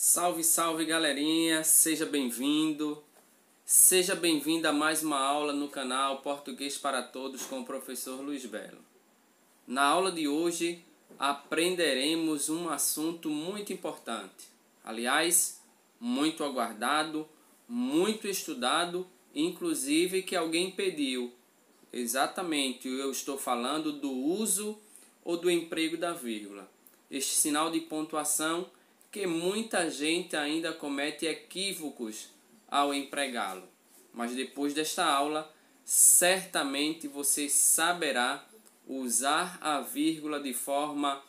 Salve, salve galerinha, seja bem-vindo, seja bem-vinda a mais uma aula no canal Português para Todos com o professor Luiz Belo. Na aula de hoje aprenderemos um assunto muito importante, aliás, muito aguardado, muito estudado, inclusive que alguém pediu. Exatamente, eu estou falando do uso ou do emprego da vírgula. Este sinal de pontuação que muita gente ainda comete equívocos ao empregá-lo. Mas depois desta aula, certamente você saberá usar a vírgula de forma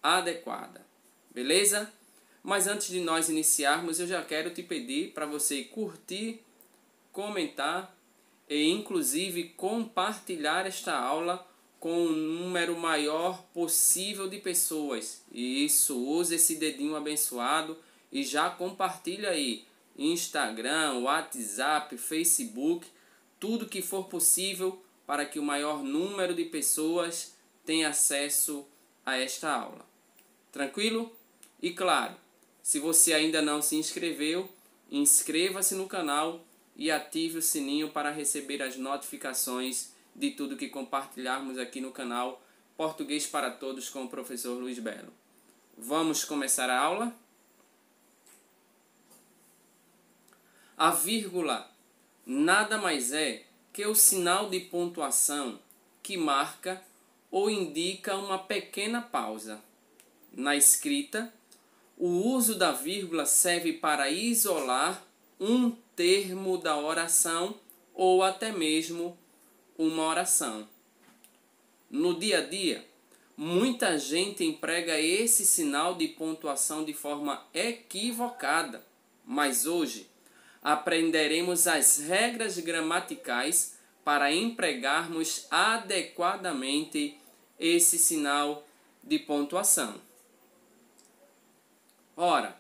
adequada. Beleza? Mas antes de nós iniciarmos, eu já quero te pedir para você curtir, comentar e inclusive compartilhar esta aula com um número maior possível de pessoas. E isso, use esse dedinho abençoado e já compartilha aí Instagram, WhatsApp, Facebook, tudo que for possível para que o maior número de pessoas tenha acesso a esta aula. Tranquilo? E claro, se você ainda não se inscreveu, inscreva-se no canal e ative o sininho para receber as notificações de tudo que compartilharmos aqui no canal Português para Todos com o professor Luiz Belo. Vamos começar a aula? A vírgula nada mais é que o sinal de pontuação que marca ou indica uma pequena pausa. Na escrita, o uso da vírgula serve para isolar um termo da oração ou até mesmo uma oração. No dia a dia, muita gente emprega esse sinal de pontuação de forma equivocada, mas hoje aprenderemos as regras gramaticais para empregarmos adequadamente esse sinal de pontuação. Ora,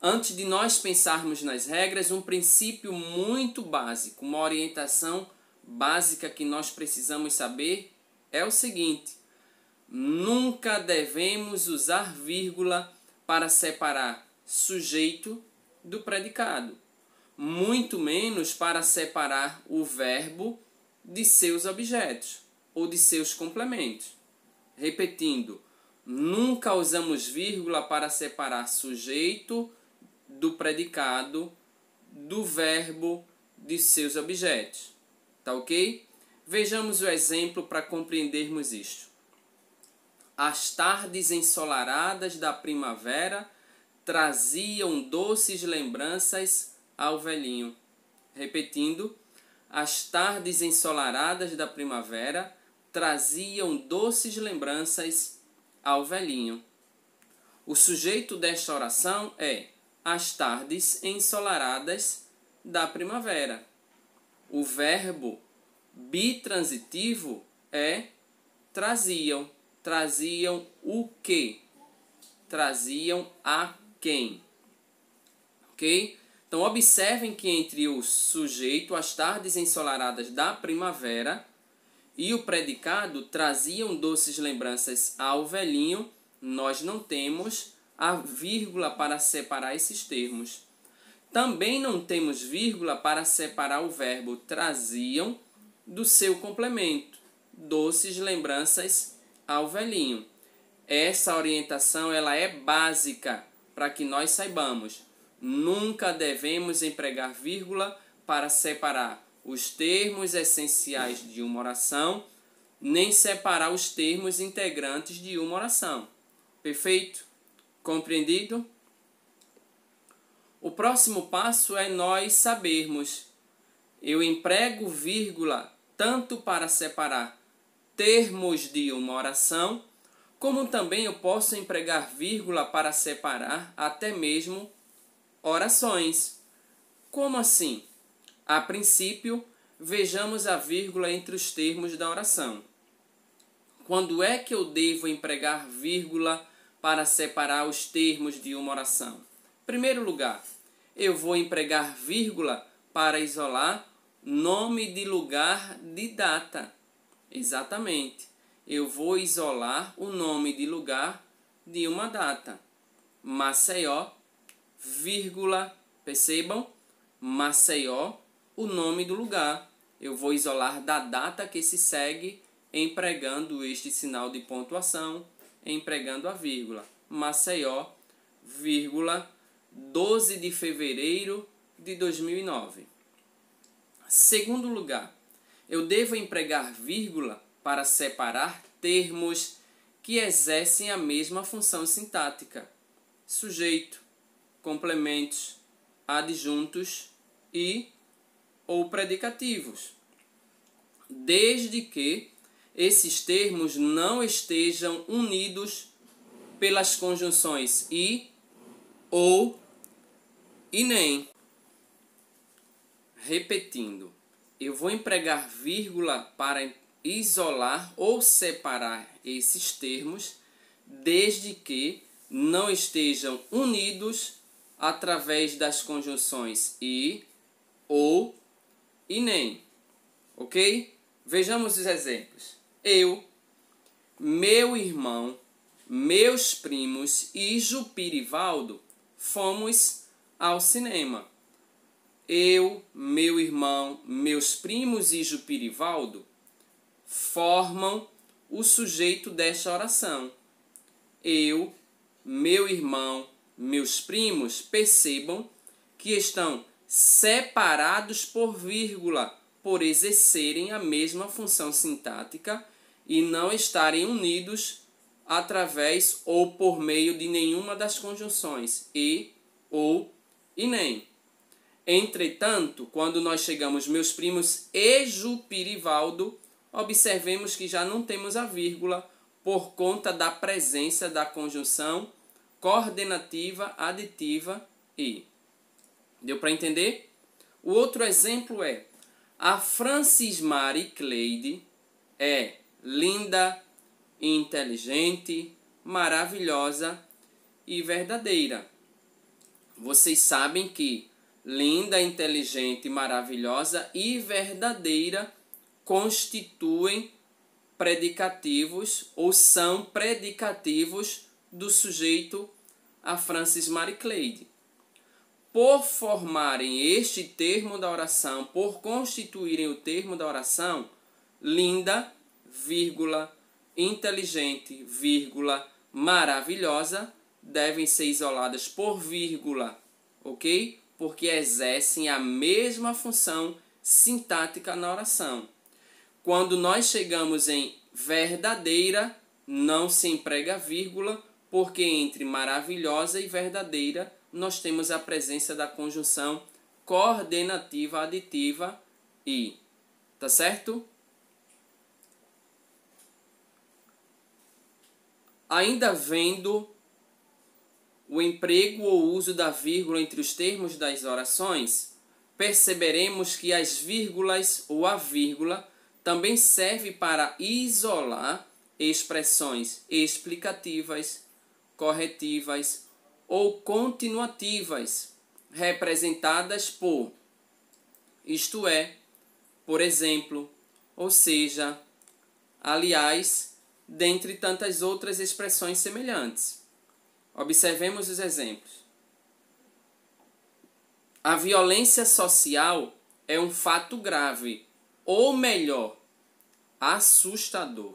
antes de nós pensarmos nas regras, um princípio muito básico, uma orientação básica que nós precisamos saber é o seguinte: nunca devemos usar vírgula para separar sujeito do predicado, muito menos para separar o verbo de seus objetos ou de seus complementos. Repetindo, nunca usamos vírgula para separar sujeito do predicado, do verbo, de seus objetos. Tá ok? Vejamos o exemplo para compreendermos isto. As tardes ensolaradas da primavera traziam doces lembranças ao velhinho. Repetindo, as tardes ensolaradas da primavera traziam doces lembranças ao velhinho. O sujeito desta oração é as tardes ensolaradas da primavera. O verbo bitransitivo é traziam. Traziam o quê? Traziam a quem? Ok? Então, observem que entre o sujeito, as tardes ensolaradas da primavera, e o predicado, traziam doces lembranças ao velhinho, nós não temos a vírgula para separar esses termos. Também não temos vírgula para separar o verbo traziam do seu complemento, doces lembranças ao velhinho. Essa orientação ela é básica para que nós saibamos. Nunca devemos empregar vírgula para separar os termos essenciais de uma oração, nem separar os termos integrantes de uma oração. Perfeito? Compreendido? O próximo passo é nós sabermos. Eu emprego vírgula tanto para separar termos de uma oração, como também eu posso empregar vírgula para separar até mesmo orações. Como assim? A princípio, vejamos a vírgula entre os termos da oração. Quando é que eu devo empregar vírgula para separar os termos de uma oração? Em primeiro lugar, eu vou empregar vírgula para isolar nome de lugar de data. Exatamente. Eu vou isolar o nome de lugar de uma data. Maceió, vírgula, percebam, Maceió, o nome do lugar. Eu vou isolar da data que se segue empregando este sinal de pontuação, empregando a vírgula. Maceió, vírgula, 12 de fevereiro de 2009. Segundo lugar, eu devo empregar vírgula para separar termos que exercem a mesma função sintática: sujeito, complementos, adjuntos e ou predicativos, desde que esses termos não estejam unidos pelas conjunções e, ou e nem. Repetindo, eu vou empregar vírgula para isolar ou separar esses termos, desde que não estejam unidos através das conjunções e, ou e nem. Ok? Vejamos os exemplos. Eu, meu irmão, meus primos e Jupirivaldo fomos ao cinema. Eu, meu irmão, meus primos e Jupirivaldo formam o sujeito desta oração. Eu, meu irmão, meus primos, percebam que estão separados por vírgula, por exercerem a mesma função sintática e não estarem unidos através ou por meio de nenhuma das conjunções e, ou e nem. Entretanto, quando nós chegamos meus primos e Jupirivaldo, observemos que já não temos a vírgula por conta da presença da conjunção coordenativa, aditiva e. Deu para entender? O outro exemplo é: a Francis Mary Cleide é linda, inteligente, maravilhosa e verdadeira. Vocês sabem que linda, inteligente, maravilhosa e verdadeira constituem predicativos ou são predicativos do sujeito a Francis Mary Cleide. Por formarem este termo da oração, por constituírem o termo da oração, linda, vírgula, inteligente, vírgula, maravilhosa, devem ser isoladas por vírgula, ok? Porque exercem a mesma função sintática na oração. Quando nós chegamos em verdadeira, não se emprega vírgula, porque entre maravilhosa e verdadeira nós temos a presença da conjunção coordenativa aditiva e. Tá certo? Ainda vendo o emprego ou uso da vírgula entre os termos das orações, perceberemos que as vírgulas ou a vírgula também serve para isolar expressões explicativas, corretivas ou continuativas, representadas por isto é, por exemplo, ou seja, aliás, dentre tantas outras expressões semelhantes. Observemos os exemplos. A violência social é um fato grave, ou melhor, assustador.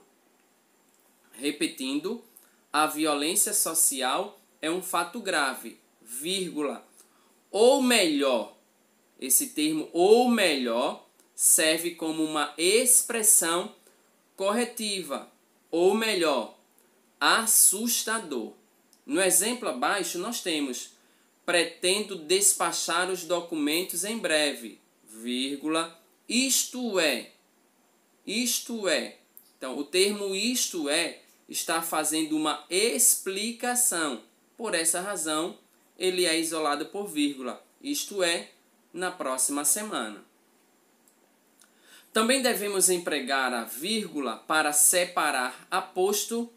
Repetindo, a violência social é um fato grave, vírgula, ou melhor. Esse termo ou melhor serve como uma expressão corretiva, ou melhor, assustador. No exemplo abaixo nós temos: pretendo despachar os documentos em breve, vírgula, isto é. Isto é. Então, o termo isto é está fazendo uma explicação. Por essa razão, ele é isolado por vírgula. Isto é, na próxima semana. Também devemos empregar a vírgula para separar aposto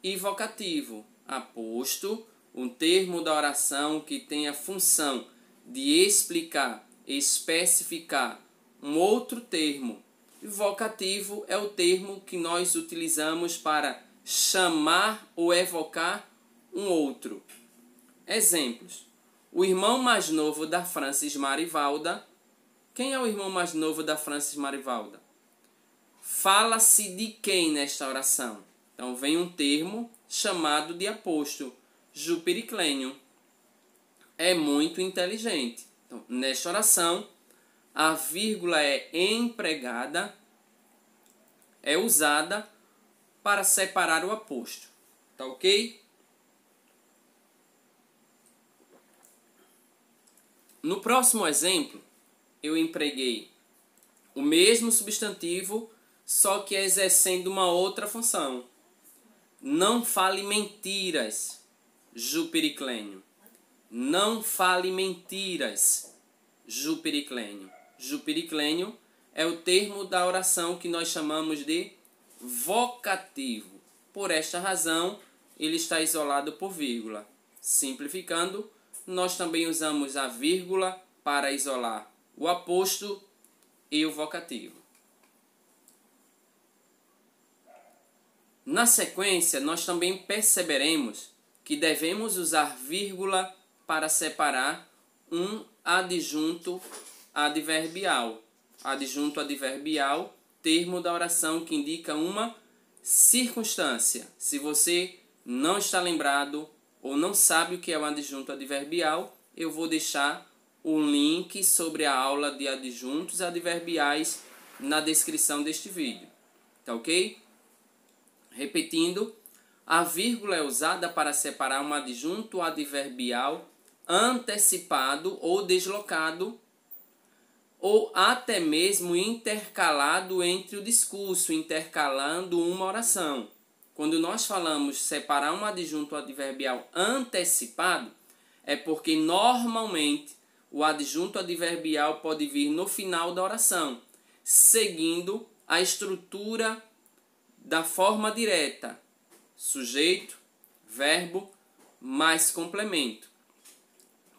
e vocativo. Aposto, um termo da oração que tem a função de explicar, especificar um outro termo. E vocativo é o termo que nós utilizamos para chamar ou evocar um outro. Exemplos: O irmão mais novo da Francis Marivalda. Quem é o irmão mais novo da Francis Marivalda? Fala-se de quem nesta oração? Então vem um termo chamado de aposto, Jupiriclênio. É muito inteligente. Então, nesta oração, a vírgula é empregada, é usada para separar o aposto. Tá ok? No próximo exemplo, eu empreguei o mesmo substantivo, só que exercendo uma outra função. Não fale mentiras, Jupiriclênio. Não fale mentiras, Jupiriclênio. Jupiriclênio é o termo da oração que nós chamamos de vocativo. Por esta razão, ele está isolado por vírgula. Simplificando, nós também usamos a vírgula para isolar o aposto e o vocativo. Na sequência, nós também perceberemos que devemos usar vírgula para separar um adjunto adverbial. Adjunto adverbial, termo da oração que indica uma circunstância. Se você não está lembrado ou não sabe o que é um adjunto adverbial, eu vou deixar o link sobre a aula de adjuntos adverbiais na descrição deste vídeo. Tá ok? Repetindo, a vírgula é usada para separar um adjunto adverbial antecipado ou deslocado, ou até mesmo intercalado entre o discurso, intercalando uma oração. Quando nós falamos separar um adjunto adverbial antecipado, é porque normalmente o adjunto adverbial pode vir no final da oração, seguindo a estrutura da forma direta: sujeito, verbo, mais complemento.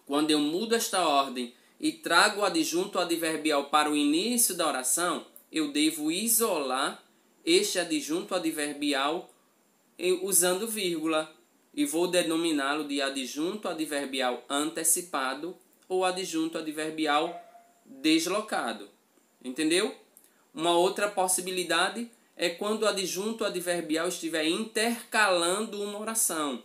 Quando eu mudo esta ordem e trago o adjunto adverbial para o início da oração, eu devo isolar este adjunto adverbial usando vírgula e vou denominá-lo de adjunto adverbial antecipado ou adjunto adverbial deslocado. Entendeu? Uma outra possibilidade é quando o adjunto adverbial estiver intercalando uma oração,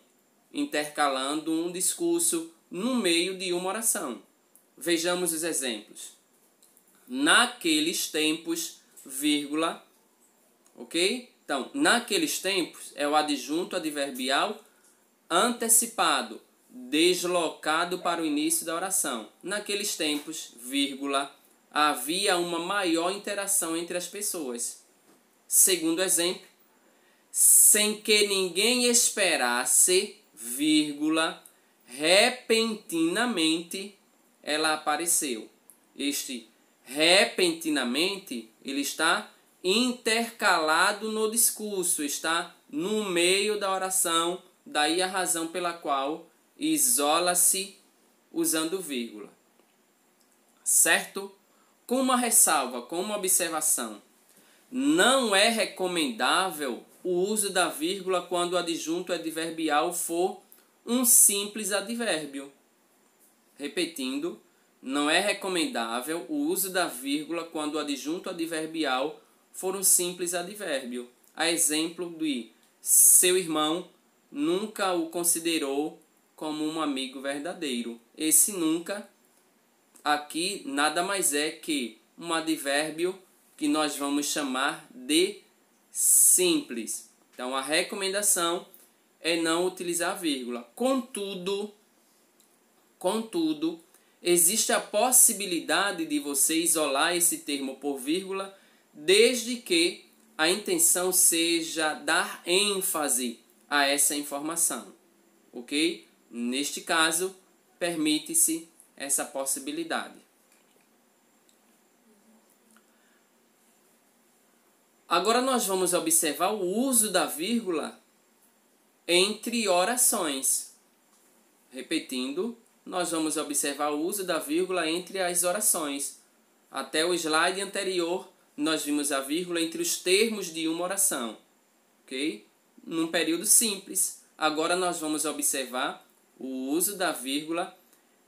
intercalando um discurso no meio de uma oração. Vejamos os exemplos. Naqueles tempos, vírgula, ok? Então, naqueles tempos é o adjunto adverbial antecipado, deslocado para o início da oração. Naqueles tempos, vírgula, havia uma maior interação entre as pessoas. Segundo exemplo, sem que ninguém esperasse, vírgula, repentinamente ela apareceu. Este repentinamente, ele está intercalado no discurso, está no meio da oração, daí a razão pela qual isola-se usando vírgula. Certo? Com uma ressalva, com uma observação. Não é recomendável o uso da vírgula quando o adjunto adverbial for um simples advérbio. Repetindo, não é recomendável o uso da vírgula quando o adjunto adverbial for um simples advérbio. A exemplo de seu irmão nunca o considerou como um amigo verdadeiro. Esse nunca aqui nada mais é que um advérbio que nós vamos chamar de simples. Então a recomendação é não utilizar vírgula. Contudo, existe a possibilidade de você isolar esse termo por vírgula, desde que a intenção seja dar ênfase a essa informação. Ok? Neste caso, permite-se essa possibilidade. Agora nós vamos observar o uso da vírgula entre orações. Repetindo, nós vamos observar o uso da vírgula entre as orações. Até o slide anterior, nós vimos a vírgula entre os termos de uma oração. Ok? Num período simples. Agora nós vamos observar o uso da vírgula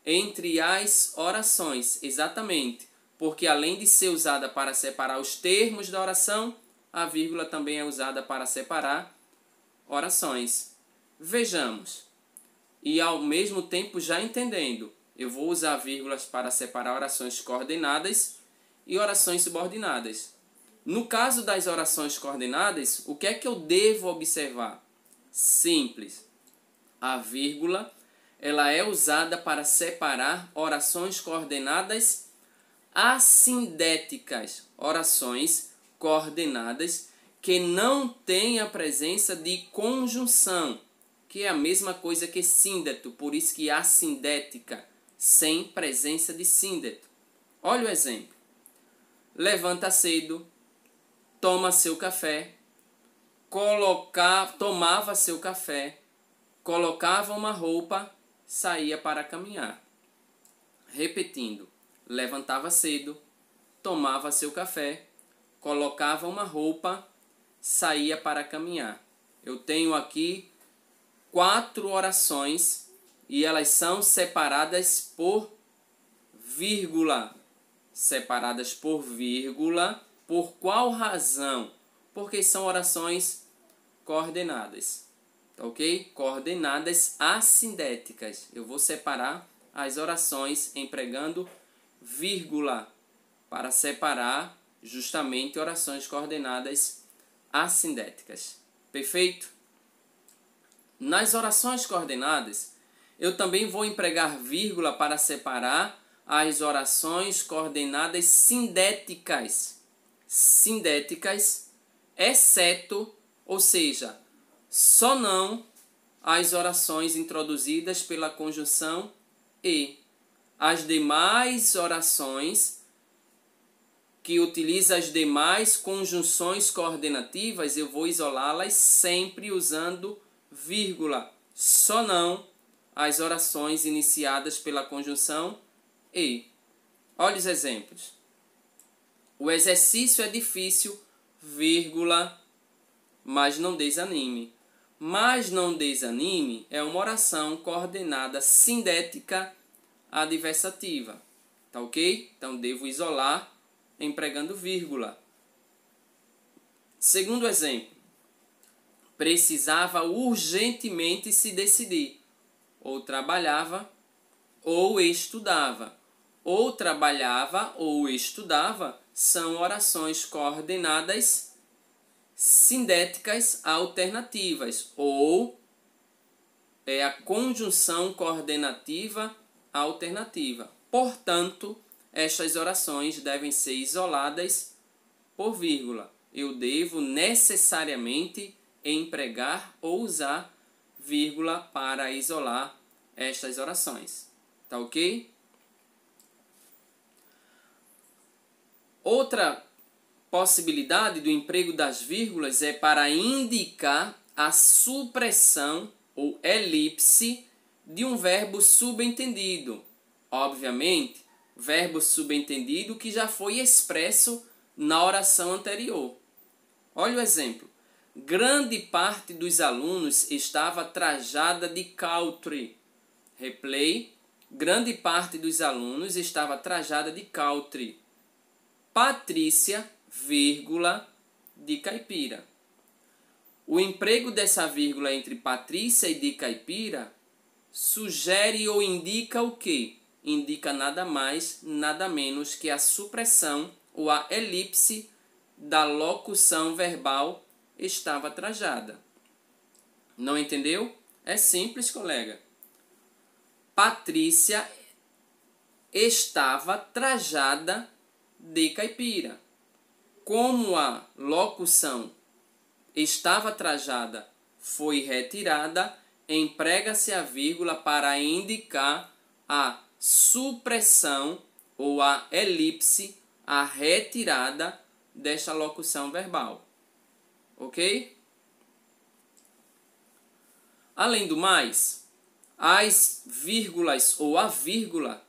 entre as orações. Exatamente, porque além de ser usada para separar os termos da oração, a vírgula também é usada para separar orações. Vejamos. E ao mesmo tempo já entendendo, eu vou usar vírgulas para separar orações coordenadas e orações subordinadas. No caso das orações coordenadas, o que é que eu devo observar? Simples. A vírgula, ela é usada para separar orações coordenadas assindéticas, orações coordenadas que não têm a presença de conjunção, que é a mesma coisa que síndeto, por isso que assindética, sem presença de síndeto. Olha o exemplo. Levanta cedo, toma seu café, tomava seu café, colocava uma roupa, saía para caminhar. Repetindo, levantava cedo, tomava seu café, colocava uma roupa, saía para caminhar. Eu tenho aqui 4 orações e elas são separadas por vírgula. Separadas por vírgula. Por qual razão? Porque são orações coordenadas. Tá ok? Coordenadas assindéticas. Eu vou separar as orações empregando vírgula para separar justamente orações coordenadas assindéticas. Perfeito? Nas orações coordenadas, eu também vou empregar vírgula para separar as orações coordenadas sindéticas. Sindéticas, exceto, ou seja, só não as orações introduzidas pela conjunção e. As demais orações que utilizam as demais conjunções coordenativas, eu vou isolá-las sempre usando vírgula. Só não as orações iniciadas pela conjunção e. Olha os exemplos. O exercício é difícil, vírgula, mas não desanime. Mas não desanime é uma oração coordenada sindética adversativa. Tá ok? Então devo isolar empregando vírgula. Segundo exemplo. Precisava urgentemente se decidir. Ou trabalhava ou estudava. Ou trabalhava ou estudava são orações coordenadas sindéticas alternativas. Ou é a conjunção coordenativa alternativa. Portanto, estas orações devem ser isoladas por vírgula. Eu devo necessariamente empregar ou usar vírgula para isolar estas orações. Tá ok? Outra possibilidade do emprego das vírgulas é para indicar a supressão ou elipse de um verbo subentendido. Obviamente, verbo subentendido que já foi expresso na oração anterior. Olha o exemplo. Grande parte dos alunos estava trajada de country. Replay. Grande parte dos alunos estava trajada de country. Patrícia, vírgula, de caipira. O emprego dessa vírgula entre Patrícia e de caipira sugere ou indica o quê? Indica nada mais, nada menos que a supressão ou a elipse da locução verbal estava trajada. Não entendeu? É simples, colega. Patrícia estava trajada de caipira. Como a locução estava trajada foi retirada, emprega-se a vírgula para indicar a supressão ou a elipse, a retirada desta locução verbal. Ok? Além do mais, as vírgulas ou a vírgula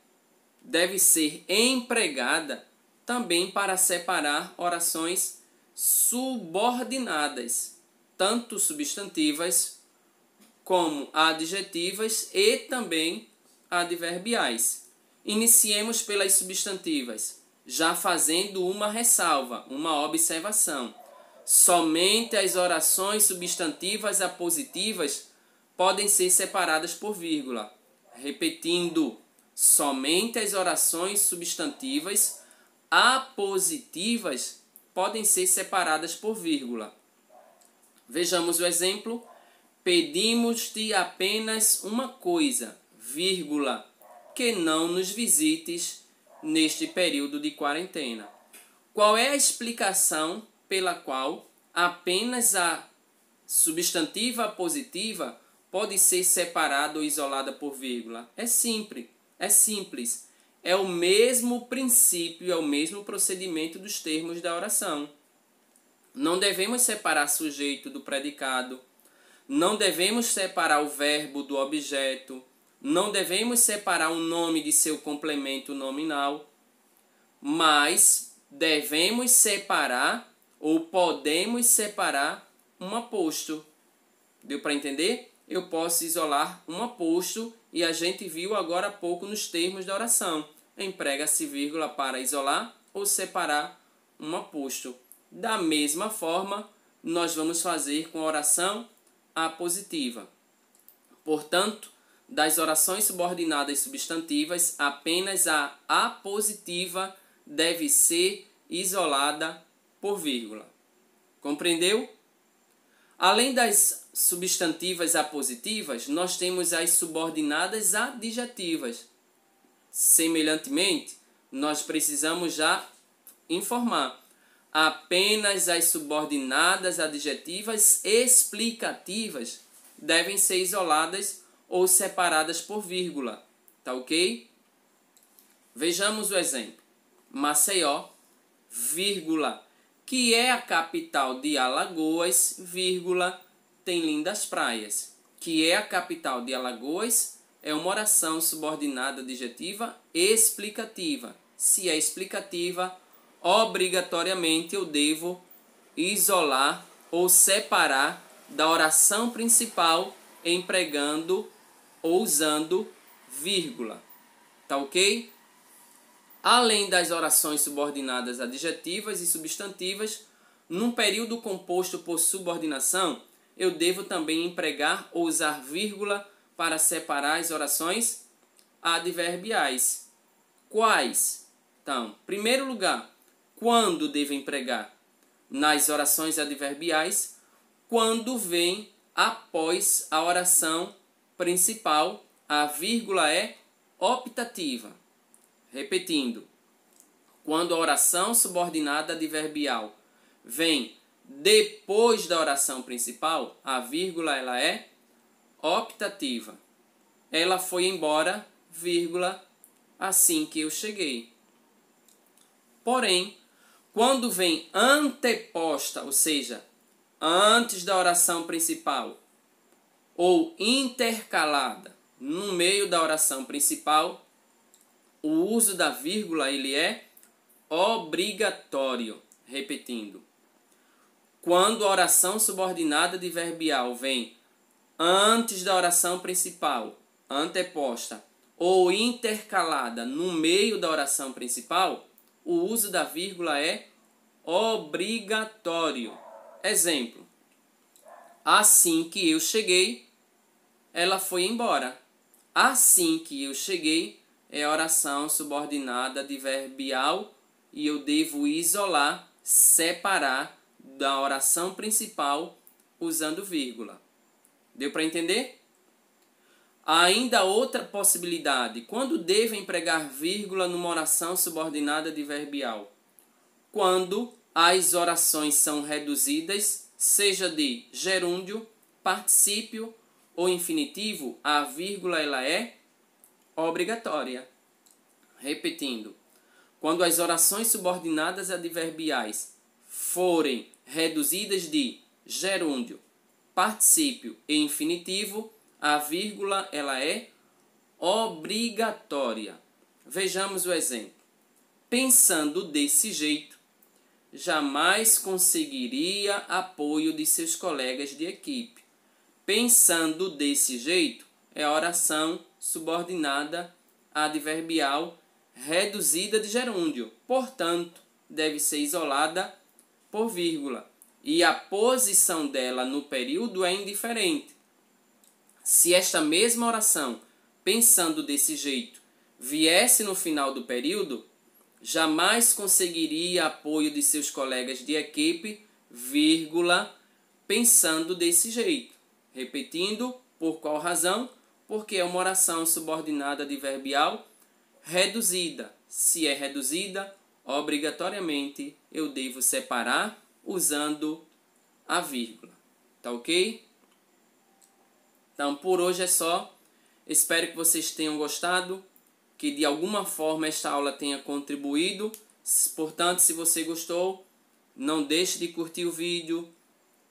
deve ser empregada também para separar orações subordinadas, tanto substantivas como adjetivas e também adverbiais. Iniciemos pelas substantivas, já fazendo uma ressalva, uma observação. Somente as orações substantivas apositivas podem ser separadas por vírgula. Repetindo, somente as orações substantivas apositivas podem ser separadas por vírgula. Vejamos o exemplo. Pedimos-te apenas uma coisa, vírgula, que não nos visites neste período de quarentena. Qual é a explicação pela qual apenas a substantiva apositiva pode ser separada ou isolada por vírgula? É simples. É o mesmo princípio, é o mesmo procedimento dos termos da oração. Não devemos separar sujeito do predicado, não devemos separar o verbo do objeto, não devemos separar o nome de seu complemento nominal, mas devemos separar ou podemos separar um aposto. Deu para entender? Eu posso isolar um aposto e a gente viu agora há pouco nos termos da oração. Emprega-se vírgula para isolar ou separar um aposto. Da mesma forma, nós vamos fazer com a oração apositiva. Portanto, das orações subordinadas substantivas, apenas a apositiva deve ser isolada por vírgula. Compreendeu? Além das substantivas apositivas, nós temos as subordinadas adjetivas. Semelhantemente, nós precisamos já informar. Apenas as subordinadas adjetivas explicativas devem ser isoladas ou separadas por vírgula. Tá ok? Vejamos o exemplo. Maceió, vírgula, que é a capital de Alagoas, vírgula, tem lindas praias. Que é a capital de Alagoas é uma oração subordinada adjetiva explicativa. Se é explicativa, obrigatoriamente eu devo isolar ou separar da oração principal empregando ou usando vírgula. Tá ok? Além das orações subordinadas adjetivas e substantivas, num período composto por subordinação, eu devo também empregar ou usar vírgula para separar as orações adverbiais. Quais? Então, em primeiro lugar, quando devo empregar? Nas orações adverbiais, quando vem após a oração principal, a vírgula é optativa. Repetindo, quando a oração subordinada adverbial vem depois da oração principal, a vírgula ela é optativa. Ela foi embora, vírgula, assim que eu cheguei. Porém, quando vem anteposta, ou seja, antes da oração principal, ou intercalada no meio da oração principal, o uso da vírgula ele é obrigatório. Repetindo, quando a oração subordinada adverbial vem antes da oração principal, anteposta, ou intercalada no meio da oração principal, o uso da vírgula é obrigatório. Exemplo, assim que eu cheguei, ela foi embora. Assim que eu cheguei é a oração subordinada adverbial e eu devo isolar, separar da oração principal usando vírgula. Deu para entender? Há ainda outra possibilidade. Quando devo empregar vírgula numa oração subordinada adverbial? Quando as orações são reduzidas, seja de gerúndio, particípio ou infinitivo, a vírgula ela é obrigatória. Repetindo, quando as orações subordinadas adverbiais forem reduzidas de gerúndio, particípio e infinitivo, a vírgula ela é obrigatória. Vejamos o exemplo. Pensando desse jeito, jamais conseguiria apoio de seus colegas de equipe. Pensando desse jeito é a oração subordinada adverbial reduzida de gerúndio. Portanto, deve ser isolada por vírgula. E a posição dela no período é indiferente. Se esta mesma oração, pensando desse jeito, viesse no final do período, jamais conseguiria apoio de seus colegas de equipe, vírgula, pensando desse jeito. Repetindo, por qual razão? Porque é uma oração subordinada adverbial reduzida. Se é reduzida, obrigatoriamente eu devo separar usando a vírgula. Tá ok? Então, por hoje é só. Espero que vocês tenham gostado, que de alguma forma esta aula tenha contribuído. Portanto, se você gostou, não deixe de curtir o vídeo,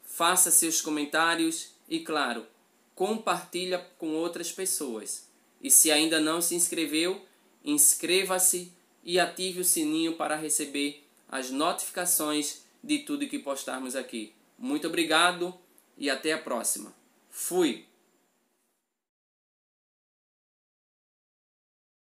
faça seus comentários e, claro, compartilha com outras pessoas. E se ainda não se inscreveu, inscreva-se e ative o sininho para receber as notificações de tudo que postarmos aqui. Muito obrigado e até a próxima. Fui!